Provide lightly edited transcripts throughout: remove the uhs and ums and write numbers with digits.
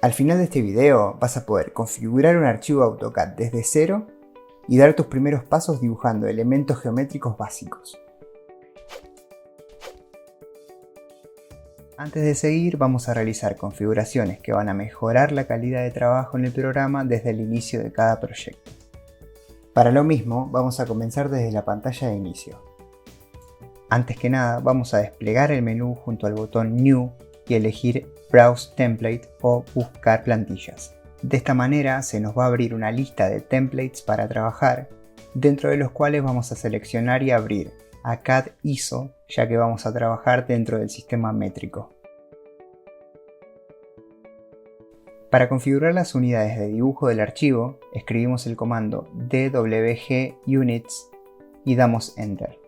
Al final de este video vas a poder configurar un archivo AutoCAD desde cero y dar tus primeros pasos dibujando elementos geométricos básicos. Antes de seguir, vamos a realizar configuraciones que van a mejorar la calidad de trabajo en el programa desde el inicio de cada proyecto. Para lo mismo, vamos a comenzar desde la pantalla de inicio. Antes que nada, vamos a desplegar el menú junto al botón New y elegir Browse Template o Buscar plantillas. De esta manera se nos va a abrir una lista de templates para trabajar, dentro de los cuales vamos a seleccionar y abrir a CAD ISO, ya que vamos a trabajar dentro del sistema métrico. Para configurar las unidades de dibujo del archivo, escribimos el comando dwg units y damos Enter.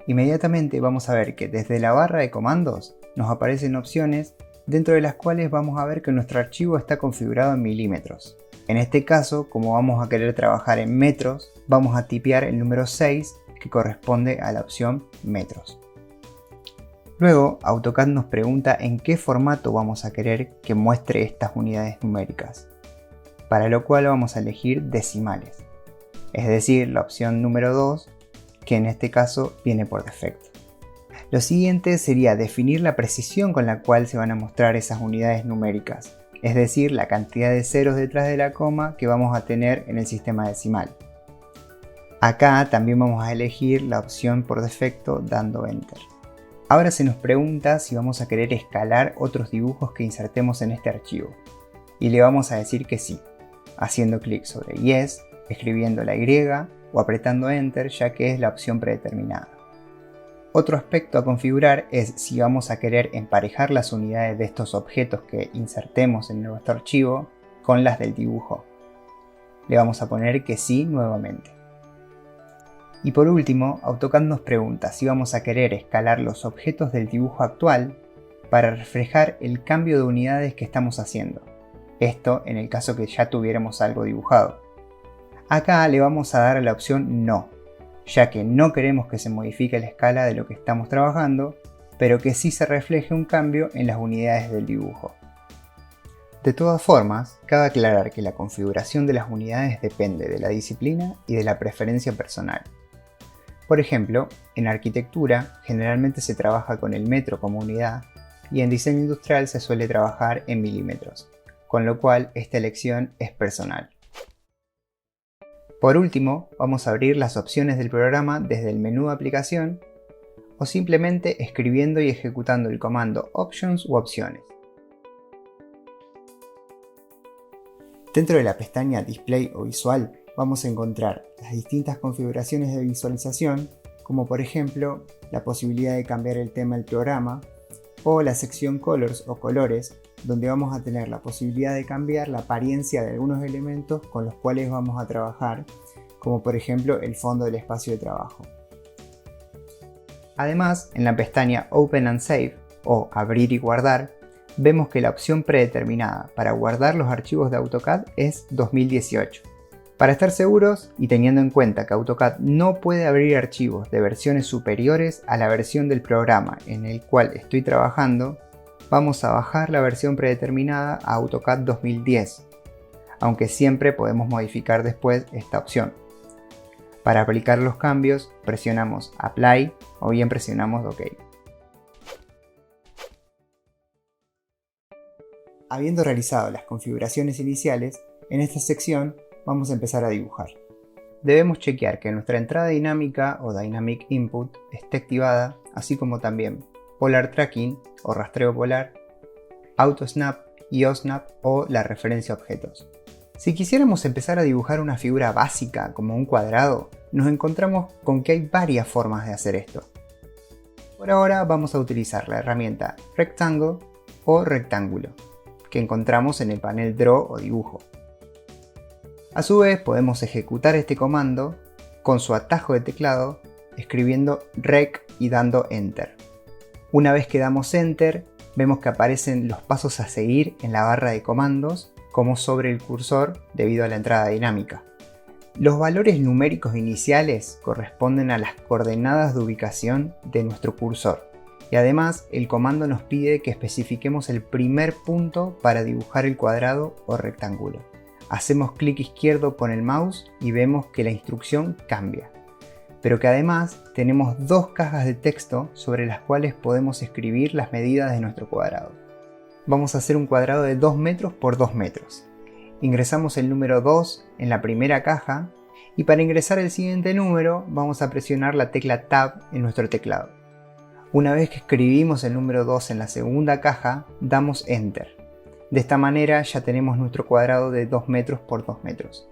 Inmediatamente vamos a ver que desde la barra de comandos nos aparecen opciones dentro de las cuales vamos a ver que nuestro archivo está configurado en milímetros. En este caso, como vamos a querer trabajar en metros, vamos a tipear el número 6 que corresponde a la opción metros. Luego, AutoCAD nos pregunta en qué formato vamos a querer que muestre estas unidades numéricas, para lo cual vamos a elegir decimales, es decir, la opción número 2, que en este caso viene por defecto. Lo siguiente sería definir la precisión con la cual se van a mostrar esas unidades numéricas, es decir, la cantidad de ceros detrás de la coma que vamos a tener en el sistema decimal. Acá también vamos a elegir la opción por defecto dando Enter. Ahora se nos pregunta si vamos a querer escalar otros dibujos que insertemos en este archivo. Y le vamos a decir que sí, haciendo clic sobre Yes, escribiendo la Y o apretando Enter, ya que es la opción predeterminada. Otro aspecto a configurar es si vamos a querer emparejar las unidades de estos objetos que insertemos en nuestro archivo con las del dibujo. Le vamos a poner que sí nuevamente. Y por último, AutoCAD nos pregunta si vamos a querer escalar los objetos del dibujo actual para reflejar el cambio de unidades que estamos haciendo. Esto en el caso que ya tuviéramos algo dibujado. Acá le vamos a dar a la opción No, ya que no queremos que se modifique la escala de lo que estamos trabajando, pero que sí se refleje un cambio en las unidades del dibujo. De todas formas, cabe aclarar que la configuración de las unidades depende de la disciplina y de la preferencia personal. Por ejemplo, en arquitectura generalmente se trabaja con el metro como unidad y en diseño industrial se suele trabajar en milímetros, con lo cual esta elección es personal. Por último, vamos a abrir las opciones del programa desde el menú de aplicación o simplemente escribiendo y ejecutando el comando Options u Opciones. Dentro de la pestaña Display o Visual vamos a encontrar las distintas configuraciones de visualización, como por ejemplo la posibilidad de cambiar el tema del programa o la sección Colors o Colores, donde vamos a tener la posibilidad de cambiar la apariencia de algunos elementos con los cuales vamos a trabajar, como por ejemplo el fondo del espacio de trabajo. Además, en la pestaña Open and Save o Abrir y Guardar, vemos que la opción predeterminada para guardar los archivos de AutoCAD es 2018. Para estar seguros y teniendo en cuenta que AutoCAD no puede abrir archivos de versiones superiores a la versión del programa en el cual estoy trabajando, vamos a bajar la versión predeterminada a AutoCAD 2010, aunque siempre podemos modificar después esta opción. Para aplicar los cambios, presionamos Apply o bien presionamos OK. Habiendo realizado las configuraciones iniciales, en esta sección vamos a empezar a dibujar. Debemos chequear que nuestra entrada dinámica o Dynamic Input esté activada, así como también Polar Tracking o rastreo polar, Auto Snap y OSnap o la referencia a objetos. Si quisiéramos empezar a dibujar una figura básica como un cuadrado, nos encontramos con que hay varias formas de hacer esto. Por ahora vamos a utilizar la herramienta Rectangle o Rectángulo, que encontramos en el panel Draw o Dibujo. A su vez podemos ejecutar este comando con su atajo de teclado escribiendo Rec y dando Enter. Una vez que damos Enter, vemos que aparecen los pasos a seguir en la barra de comandos como sobre el cursor debido a la entrada dinámica. Los valores numéricos iniciales corresponden a las coordenadas de ubicación de nuestro cursor Y además el comando nos pide que especifiquemos el primer punto para dibujar el cuadrado o rectángulo. Hacemos clic izquierdo con el mouse y vemos que la instrucción cambia, pero que además tenemos dos cajas de texto sobre las cuales podemos escribir las medidas de nuestro cuadrado. Vamos a hacer un cuadrado de 2 metros por 2 metros. Ingresamos el número 2 en la primera caja y para ingresar el siguiente número vamos a presionar la tecla Tab en nuestro teclado. Una vez que escribimos el número 2 en la segunda caja, damos Enter. De esta manera ya tenemos nuestro cuadrado de 2 metros por 2 metros.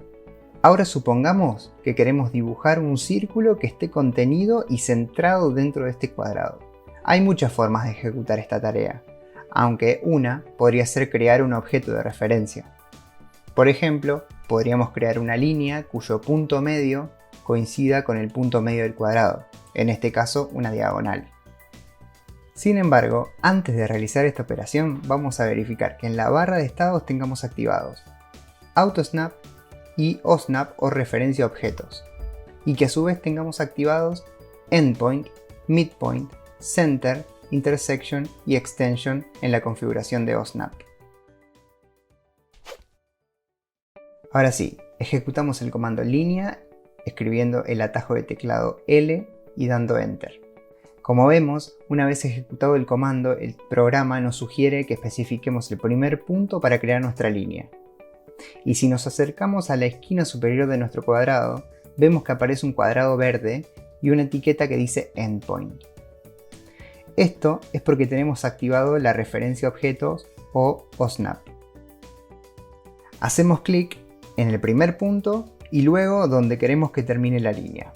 Ahora supongamos que queremos dibujar un círculo que esté contenido y centrado dentro de este cuadrado. Hay muchas formas de ejecutar esta tarea, aunque una podría ser crear un objeto de referencia. Por ejemplo, podríamos crear una línea cuyo punto medio coincida con el punto medio del cuadrado, en este caso una diagonal. Sin embargo, antes de realizar esta operación vamos a verificar que en la barra de estados tengamos activados AutoSnap y OSnap o referencia a objetos, y que a su vez tengamos activados Endpoint, Midpoint, Center, Intersection y Extension en la configuración de OSnap. Ahora sí, ejecutamos el comando línea escribiendo el atajo de teclado L y dando Enter. Como vemos, una vez ejecutado el comando, el programa nos sugiere que especifiquemos el primer punto para crear nuestra línea. Y si nos acercamos a la esquina superior de nuestro cuadrado, vemos que aparece un cuadrado verde y una etiqueta que dice Endpoint. Esto es porque tenemos activado la referencia a objetos o OSnap. Hacemos clic en el primer punto y luego donde queremos que termine la línea.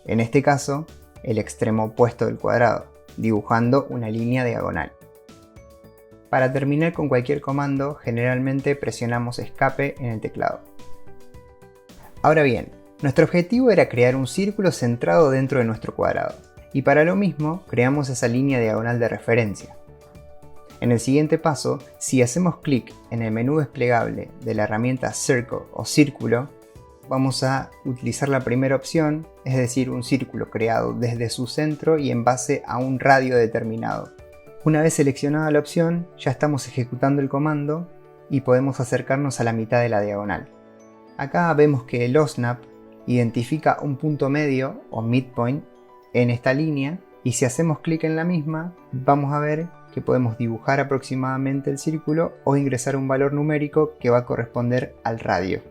En este caso, el extremo opuesto del cuadrado, dibujando una línea diagonal. Para terminar con cualquier comando, generalmente presionamos escape en el teclado. Ahora bien, nuestro objetivo era crear un círculo centrado dentro de nuestro cuadrado, y para lo mismo creamos esa línea diagonal de referencia. En el siguiente paso, si hacemos clic en el menú desplegable de la herramienta Circle o Círculo, vamos a utilizar la primera opción, es decir, un círculo creado desde su centro y en base a un radio determinado. Una vez seleccionada la opción, ya estamos ejecutando el comando y podemos acercarnos a la mitad de la diagonal. Acá vemos que el OSnap identifica un punto medio o midpoint en esta línea y si hacemos clic en la misma, vamos a ver que podemos dibujar aproximadamente el círculo o ingresar un valor numérico que va a corresponder al radio.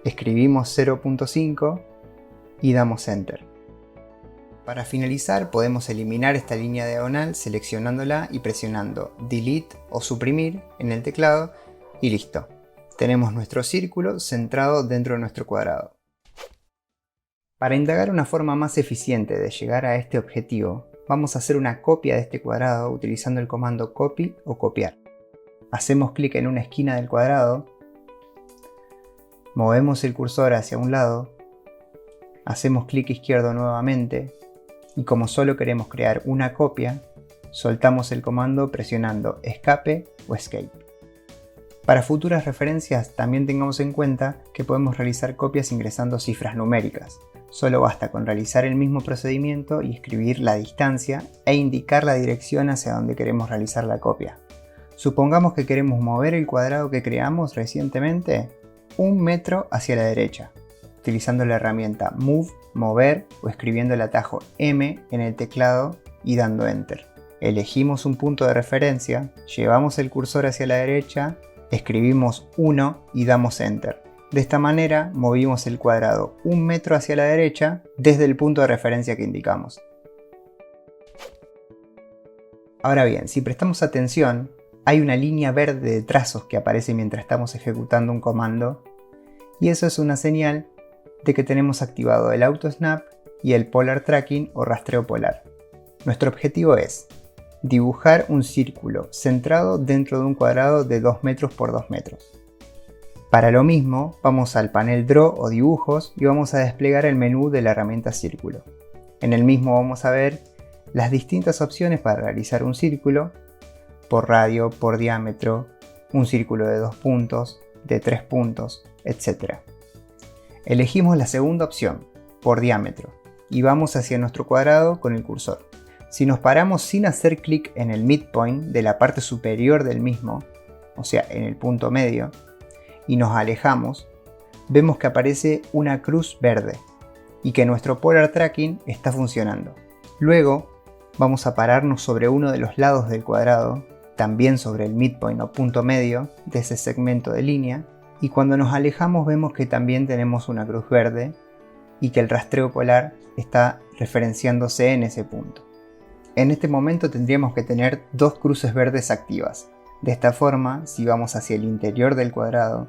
Escribimos 0.5 y damos Enter. Para finalizar podemos eliminar esta línea diagonal seleccionándola y presionando Delete o Suprimir en el teclado y listo. Tenemos nuestro círculo centrado dentro de nuestro cuadrado. Para indagar una forma más eficiente de llegar a este objetivo, vamos a hacer una copia de este cuadrado utilizando el comando Copy o Copiar. Hacemos clic en una esquina del cuadrado, movemos el cursor hacia un lado, hacemos clic izquierdo nuevamente y como solo queremos crear una copia, soltamos el comando presionando Escape o Escape. Para futuras referencias también tengamos en cuenta que podemos realizar copias ingresando cifras numéricas. Solo basta con realizar el mismo procedimiento y escribir la distancia e indicar la dirección hacia donde queremos realizar la copia. Supongamos que queremos mover el cuadrado que creamos recientemente 1 metro hacia la derecha, utilizando la herramienta Move, Mover o escribiendo el atajo M en el teclado y dando Enter. Elegimos un punto de referencia, llevamos el cursor hacia la derecha, escribimos 1 y damos Enter. De esta manera movimos el cuadrado 1 metro hacia la derecha desde el punto de referencia que indicamos. Ahora bien, si prestamos atención, hay una línea verde de trazos que aparece mientras estamos ejecutando un comando y eso es una señal de que tenemos activado el AutoSnap y el Polar Tracking o rastreo polar. Nuestro objetivo es dibujar un círculo centrado dentro de un cuadrado de 2 metros por 2 metros. Para lo mismo, vamos al panel Draw o Dibujos y vamos a desplegar el menú de la herramienta Círculo. En el mismo vamos a ver las distintas opciones para realizar un círculo, por radio, por diámetro, un círculo de 2 puntos, de 3 puntos, etc. Elegimos la segunda opción, por diámetro, y vamos hacia nuestro cuadrado con el cursor. Si nos paramos sin hacer clic en el midpoint de la parte superior del mismo, o sea, en el punto medio, y nos alejamos, vemos que aparece una cruz verde y que nuestro Polar Tracking está funcionando. Luego vamos a pararnos sobre uno de los lados del cuadrado, también sobre el midpoint o punto medio de ese segmento de línea, y cuando nos alejamos vemos que también tenemos una cruz verde y que el rastreo polar está referenciándose en ese punto. En este momento tendríamos que tener dos cruces verdes activas. De esta forma, si vamos hacia el interior del cuadrado,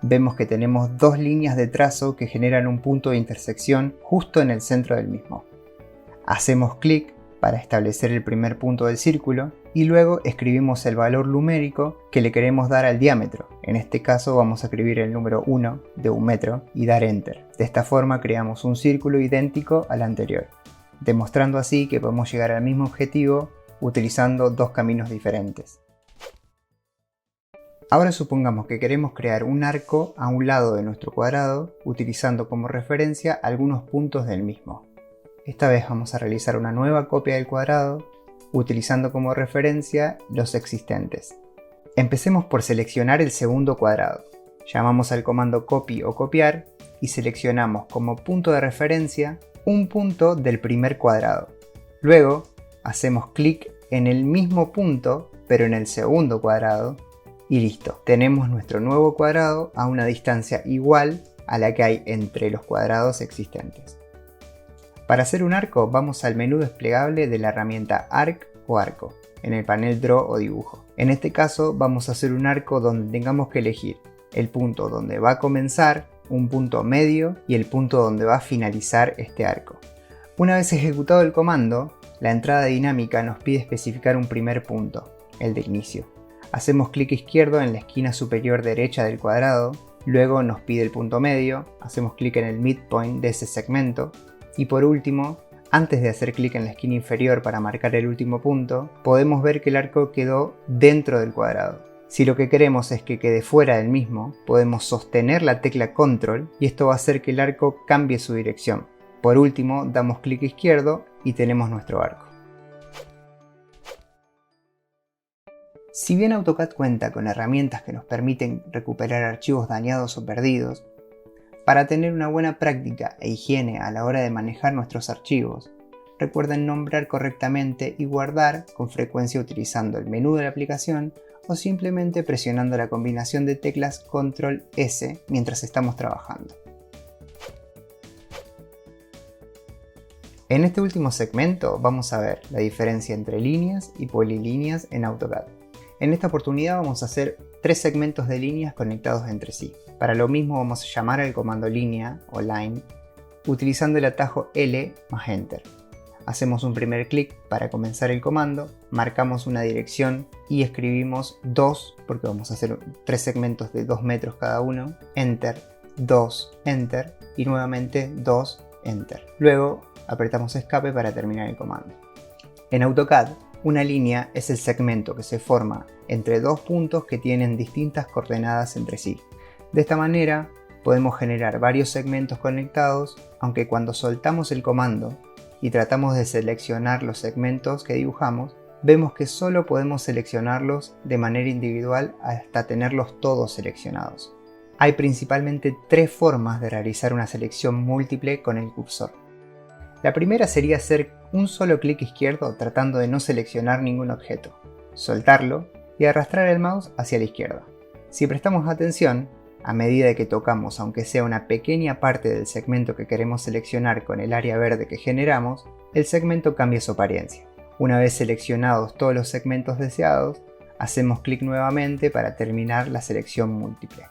vemos que tenemos dos líneas de trazo que generan un punto de intersección justo en el centro del mismo. Hacemos clic para establecer el primer punto del círculo y luego escribimos el valor numérico que le queremos dar al diámetro. En este caso vamos a escribir el número 1 de 1 metro y dar Enter. De esta forma creamos un círculo idéntico al anterior, demostrando así que podemos llegar al mismo objetivo utilizando dos caminos diferentes. Ahora supongamos que queremos crear un arco a un lado de nuestro cuadrado utilizando como referencia algunos puntos del mismo. Esta vez vamos a realizar una nueva copia del cuadrado utilizando como referencia los existentes. Empecemos por seleccionar el segundo cuadrado. Llamamos al comando copy o copiar y seleccionamos como punto de referencia un punto del primer cuadrado. Luego hacemos clic en el mismo punto pero en el segundo cuadrado y listo. Tenemos nuestro nuevo cuadrado a una distancia igual a la que hay entre los cuadrados existentes. Para hacer un arco vamos al menú desplegable de la herramienta Arc o Arco, en el panel Draw o Dibujo. En este caso vamos a hacer un arco donde tengamos que elegir el punto donde va a comenzar, un punto medio y el punto donde va a finalizar este arco. Una vez ejecutado el comando, la entrada dinámica nos pide especificar un primer punto, el de inicio. Hacemos clic izquierdo en la esquina superior derecha del cuadrado, luego nos pide el punto medio, hacemos clic en el midpoint de ese segmento, y por último, antes de hacer clic en la esquina inferior para marcar el último punto, podemos ver que el arco quedó dentro del cuadrado. Si lo que queremos es que quede fuera del mismo, podemos sostener la tecla Control y esto va a hacer que el arco cambie su dirección. Por último, damos clic izquierdo y tenemos nuestro arco. Si bien AutoCAD cuenta con herramientas que nos permiten recuperar archivos dañados o perdidos, para tener una buena práctica e higiene a la hora de manejar nuestros archivos, recuerden nombrar correctamente y guardar con frecuencia utilizando el menú de la aplicación o simplemente presionando la combinación de teclas Control S mientras estamos trabajando. En este último segmento vamos a ver la diferencia entre líneas y polilíneas en AutoCAD. En esta oportunidad vamos a hacer tres segmentos de líneas conectados entre sí. Para lo mismo vamos a llamar al comando línea o line utilizando el atajo L más Enter. Hacemos un primer clic para comenzar el comando, marcamos una dirección y escribimos 2 porque vamos a hacer tres segmentos de 2 metros cada uno, Enter, 2, Enter y nuevamente 2, Enter. Luego apretamos escape para terminar el comando. En AutoCAD, una línea es el segmento que se forma entre dos puntos que tienen distintas coordenadas entre sí. De esta manera podemos generar varios segmentos conectados, aunque cuando soltamos el comando y tratamos de seleccionar los segmentos que dibujamos, vemos que solo podemos seleccionarlos de manera individual hasta tenerlos todos seleccionados. Hay principalmente tres formas de realizar una selección múltiple con el cursor. La primera sería hacer un solo clic izquierdo tratando de no seleccionar ningún objeto, soltarlo y arrastrar el mouse hacia la izquierda. Si prestamos atención, a medida que tocamos aunque sea una pequeña parte del segmento que queremos seleccionar con el área verde que generamos, el segmento cambia su apariencia. Una vez seleccionados todos los segmentos deseados, hacemos clic nuevamente para terminar la selección múltiple.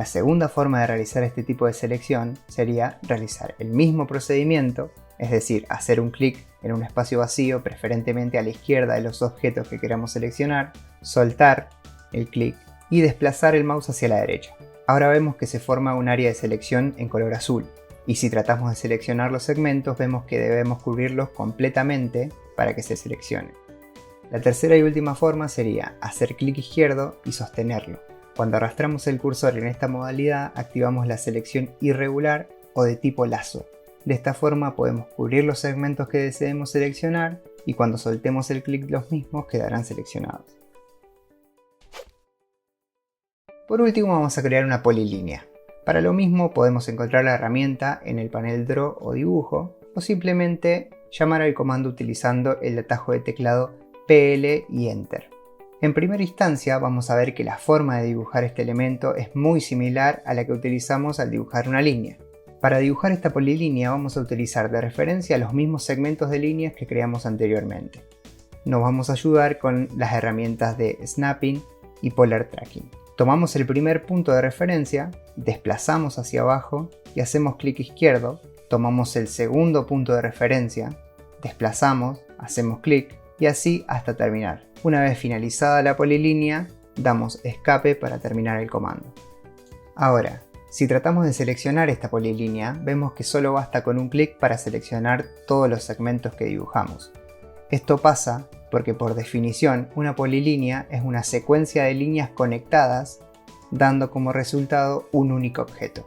La segunda forma de realizar este tipo de selección sería realizar el mismo procedimiento, es decir, hacer un clic en un espacio vacío, preferentemente a la izquierda de los objetos que queramos seleccionar, soltar el clic y desplazar el mouse hacia la derecha. Ahora vemos que se forma un área de selección en color azul, y si tratamos de seleccionar los segmentos vemos que debemos cubrirlos completamente para que se seleccione. La tercera y última forma sería hacer clic izquierdo y sostenerlo. Cuando arrastramos el cursor en esta modalidad activamos la selección irregular o de tipo lazo. De esta forma podemos cubrir los segmentos que deseemos seleccionar y cuando soltemos el clic los mismos quedarán seleccionados. Por último vamos a crear una polilínea. Para lo mismo podemos encontrar la herramienta en el panel Draw o Dibujo o simplemente llamar al comando utilizando el atajo de teclado PL y Enter. En primera instancia vamos a ver que la forma de dibujar este elemento es muy similar a la que utilizamos al dibujar una línea. Para dibujar esta polilínea vamos a utilizar de referencia los mismos segmentos de líneas que creamos anteriormente. Nos vamos a ayudar con las herramientas de Snapping y Polar Tracking. Tomamos el primer punto de referencia, desplazamos hacia abajo y hacemos clic izquierdo. Tomamos el segundo punto de referencia, desplazamos, hacemos clic y así hasta terminar. Una vez finalizada la polilínea, damos escape para terminar el comando. Ahora, si tratamos de seleccionar esta polilínea, vemos que solo basta con un clic para seleccionar todos los segmentos que dibujamos. Esto pasa porque por definición una polilínea es una secuencia de líneas conectadas dando como resultado un único objeto.